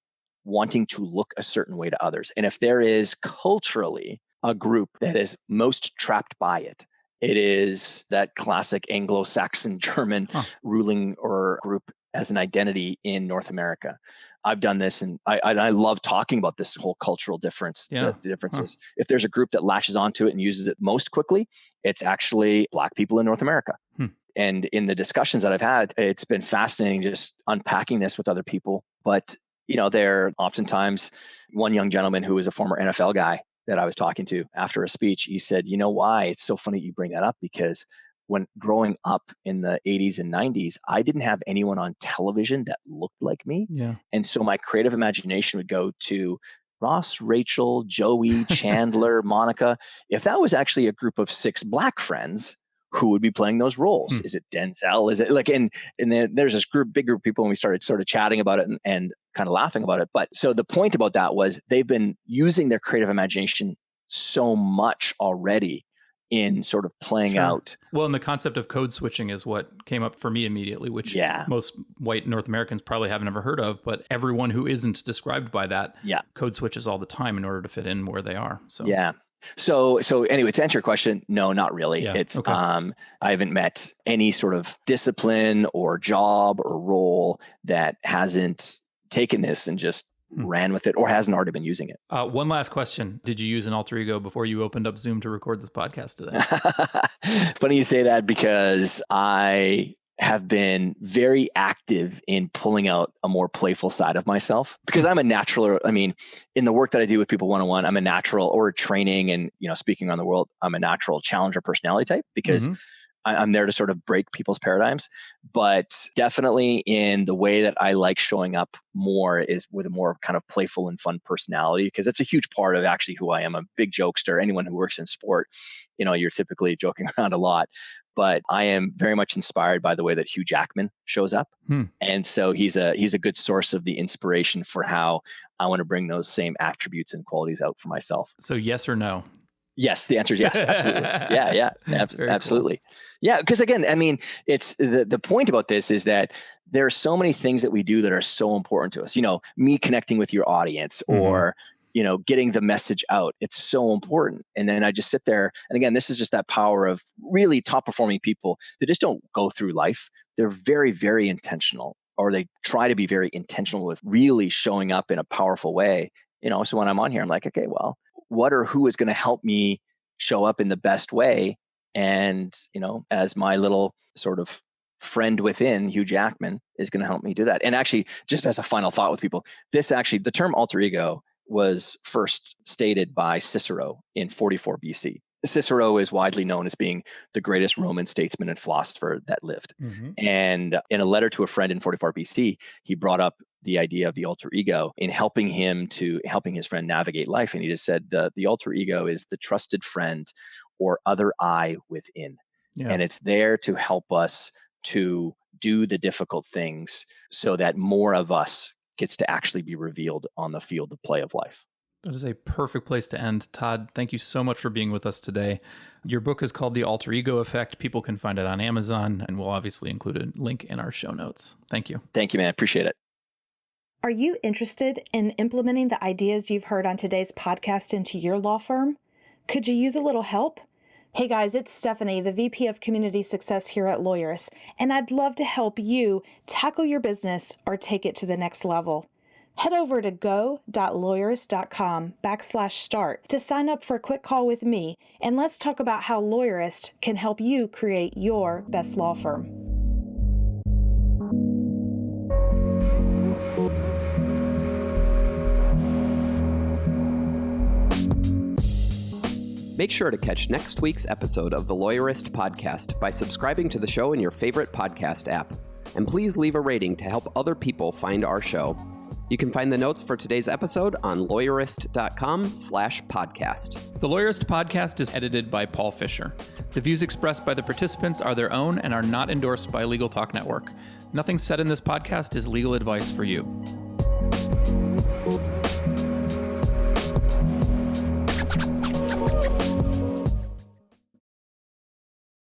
wanting to look a certain way to others. And if there is culturally a group that is most trapped by it, it is that classic Anglo-Saxon German ruling or group as an identity in North America. I've done this, and I love talking about this whole cultural difference, the differences. If there's a group that latches onto it and uses it most quickly, it's actually Black people in North America. And in the discussions that I've had, it's been fascinating just unpacking this with other people. But there oftentimes one young gentleman who was a former NFL guy that I was talking to after a speech, he said, you know why? It's so funny you bring that up, because when growing up in the 80s and 90s, I didn't have anyone on television that looked like me. Yeah. And so my creative imagination would go to Ross, Rachel, Joey, Chandler, Monica. If that was actually a group of 6 Black friends, who would be playing those roles? Is it Denzel? Is it like, and then there's this big group of people, and we started sort of chatting about it and kind of laughing about it. But so the point about that was they've been using their creative imagination so much already in sort of playing out. Well, and the concept of code switching is what came up for me immediately, which most white North Americans probably haven't ever heard of, but everyone who isn't described by that code switches all the time in order to fit in where they are. So So anyway, to answer your question, no, not really. It's I haven't met any sort of discipline or job or role that hasn't taken this and just ran with it or hasn't already been using it. One last question. Did you use an alter ego before you opened up Zoom to record this podcast today? Funny you say that, because I have been very active in pulling out a more playful side of myself, because I'm a natural. I mean, in the work that I do with people one-on-one, I'm a natural, or training and, speaking on the world, I'm a natural challenger personality type, because I'm there to sort of break people's paradigms. But definitely in the way that I like showing up more is with a more kind of playful and fun personality, because it's a huge part of actually who I am. I'm a big jokester. Anyone who works in sport, you're typically joking around a lot. But I am very much inspired by the way that Hugh Jackman shows up. And so he's a good source of the inspiration for how I want to bring those same attributes and qualities out for myself. So yes or no? Yes, the answer is yes. Absolutely. Absolutely. Cool. Yeah, because again, I mean, it's the point about this is that there are so many things that we do that are so important to us. Me connecting with your audience, or getting the message out. It's so important. And then I just sit there. And again, this is just that power of really top performing people that just don't go through life. They're very, very intentional, or they try to be very intentional with really showing up in a powerful way. So when I'm on here, I'm like, okay, well, what or who is going to help me show up in the best way? And, as my little sort of friend within, Hugh Jackman is going to help me do that. And actually, just as a final thought with people, the term alter ego was first stated by Cicero in 44 BC. Cicero is widely known as being the greatest Roman statesman and philosopher that lived. And in a letter to a friend in 44 BC, he brought up the idea of the alter ego in helping his friend navigate life. And he just said the alter ego is the trusted friend or other I within. And it's there to help us to do the difficult things so that more of us gets to actually be revealed on the field of play of life. That is a perfect place to end. Todd, thank you so much for being with us today. Your book is called The Alter Ego Effect. People can find it on Amazon, and we'll obviously include a link in our show notes. Thank you. Thank you, man. Appreciate it. Are you interested in implementing the ideas you've heard on today's podcast into your law firm? Could you use a little help? Hey guys, it's Stephanie, the VP of Community Success here at Lawyerist, and I'd love to help you tackle your business or take it to the next level. Head over to go.lawyerist.com/start to sign up for a quick call with me, and let's talk about how Lawyerist can help you create your best law firm. Make sure to catch next week's episode of the Lawyerist podcast by subscribing to the show in your favorite podcast app. And please leave a rating to help other people find our show. You can find the notes for today's episode on lawyerist.com/podcast. The Lawyerist podcast is edited by Paul Fisher. The views expressed by the participants are their own and are not endorsed by Legal Talk Network. Nothing said in this podcast is legal advice for you.